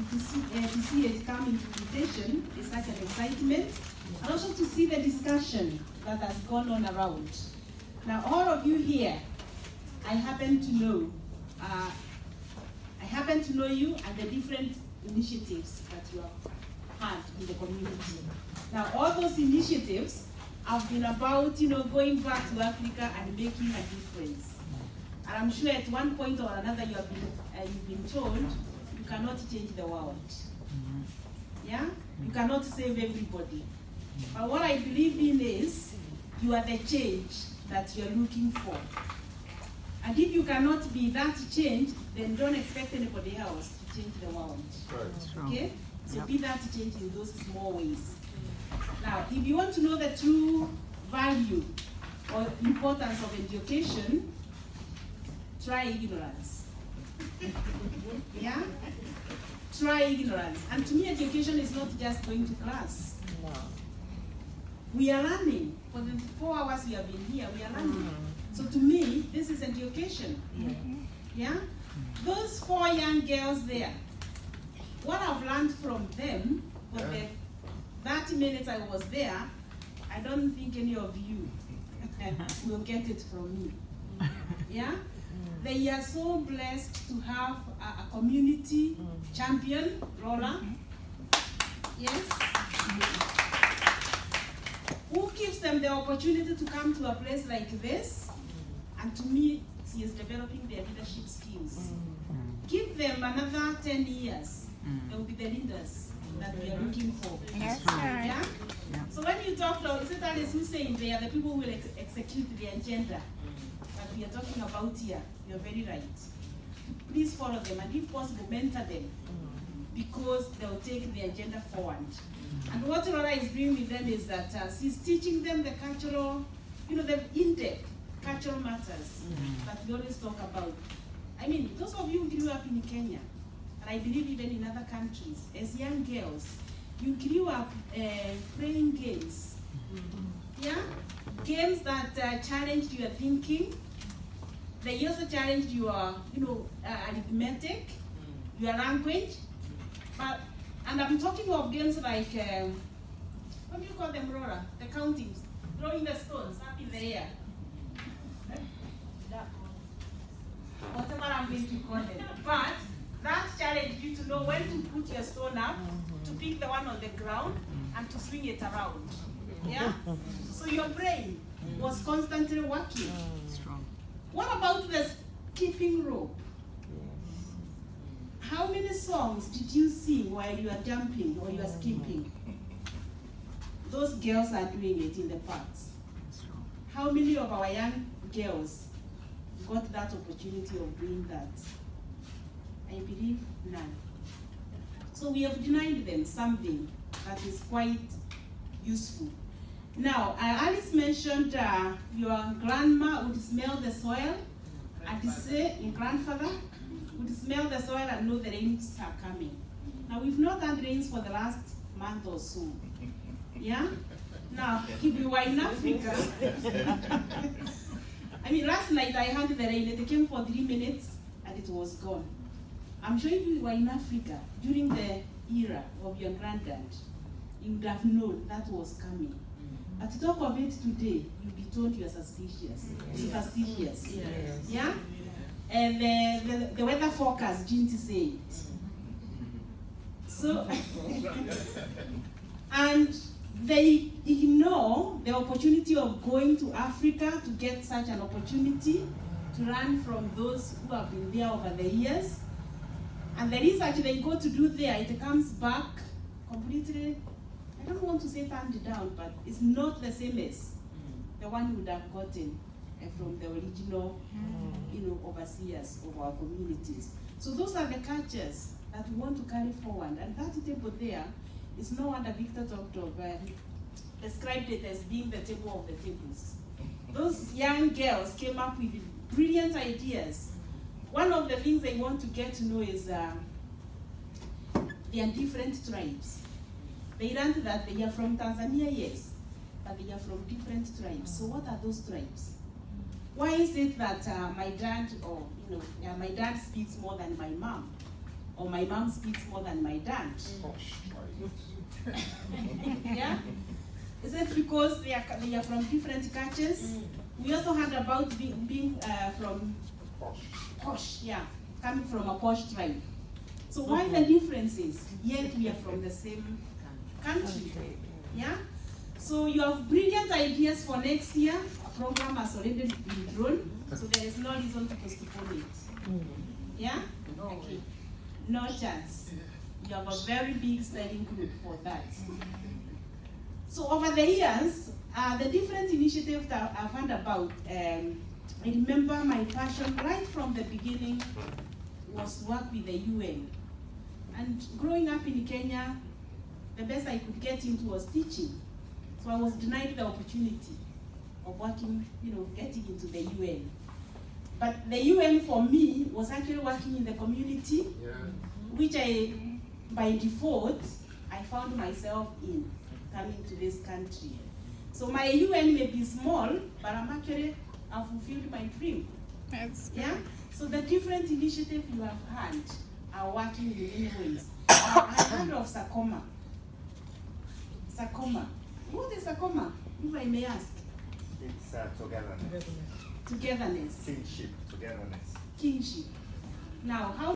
to see it come into fruition is such an excitement, and also to see the discussion that has gone on around. Now, all of you here, I happen to know you and the different initiatives that you have had in the community. Now, all those initiatives have been about, going back to Africa and making a difference. And I'm sure at one point or another you've been told you cannot change the world. Yeah? You cannot save everybody. But what I believe in is you are the change that you're looking for. And if you cannot be that change, then don't expect anybody else to change the world. Right. Okay? So be that change in those small ways. Now, if you want to know the true value or importance of education, try ignorance. Yeah? Try ignorance. And to me, education is not just going to class. No. We are learning. For the 4 hours we have been here, we are learning. So to me, this is education. Yeah? Those 4 young girls there, what I've learned from them for the 30 minutes I was there, I don't think any of you will get it from me. Yeah? They are so blessed to have a community champion, Lola. Yes? Who gives them the opportunity to come to a place like this? And to me, she is developing their leadership skills. Give them another 10 years. They will be the leaders that we are looking for. That's right. Yeah? So when you talk to Satan is who's saying they are the people who will execute the agenda that we are talking about here, you're very right. Please follow them and if possible mentor them because they'll take the agenda forward. And what Laura is doing with them is that she's teaching them the cultural, the in-depth cultural matters that we always talk about. I mean, those of you who grew up in Kenya, and I believe even in other countries, as young girls, you grew up playing games. Yeah? Games that challenged your thinking. They also challenged your, arithmetic, your language. And I'm talking of games like, what do you call them, Rora? The countings, throwing the stones up in the air. Whatever I'm going to call them. But that challenged you to know when to put your stone up, to pick the one on the ground, and to swing it around. Yeah? So your brain was constantly working. What about the skipping rope? How many songs did you sing while you are jumping or you are skipping? Those girls are doing it in the parks. How many of our young girls got that opportunity of doing that? I believe none. So we have denied them something that is quite useful. Now, Alice mentioned your grandma would smell the soil and say, your grandfather would smell the soil and know the rains are coming. Now, we've not had rains for the last month or so. Yeah? Now, if we were in Africa, I mean, last night I had the rain. It came for 3 minutes and it was gone. I'm sure if you were in Africa during the era of your granddad, you would have known that was coming. But to talk of it today, you'll be told you're suspicious. Superstitious. Yes. Yeah? And the weather forecast didn't say it. So, and they ignore the opportunity of going to Africa to get such an opportunity to learn from those who have been there over the years. And the research they go to do there, it comes back completely, I don't want to say turned down, but it's not the same as the one you would have gotten from the original, overseers of our communities. So those are the cultures that we want to carry forward. And that table there is no wonder Victor talked of, described it as being the table of the tables. Those young girls came up with brilliant ideas. One of the things they want to get to know is there are different tribes. They learned that they are from Tanzania, yes, but they are from different tribes. So what are those tribes? Why is it that my dad speaks more than my mom? or my mom speaks more than my dad. Yeah? Is it because they are from different cultures? We also heard about being from posh, yeah, coming from a posh tribe. So why the differences? Yet we are from the same country. Yeah? So you have brilliant ideas for next year. A program has already been drawn, so there is no reason to postpone it. Yeah? Okay. No chance. You have a very big studying group for that. So over the years, the different initiatives that I've heard about, I remember my passion right from the beginning was to work with the UN. And growing up in Kenya, the best I could get into was teaching. So I was denied the opportunity of working, getting into the UN. But the UN for me was actually working in the community, which by default, I found myself in coming to this country. So my UN may be small, but I've fulfilled my dream. Yeah? So the different initiatives you have had are working in many ways. I heard of Sakoma. Sakoma. What is Sakoma, if I may ask? It's togetherness. Togetherness. Kinship, togetherness. Kinship. Now, how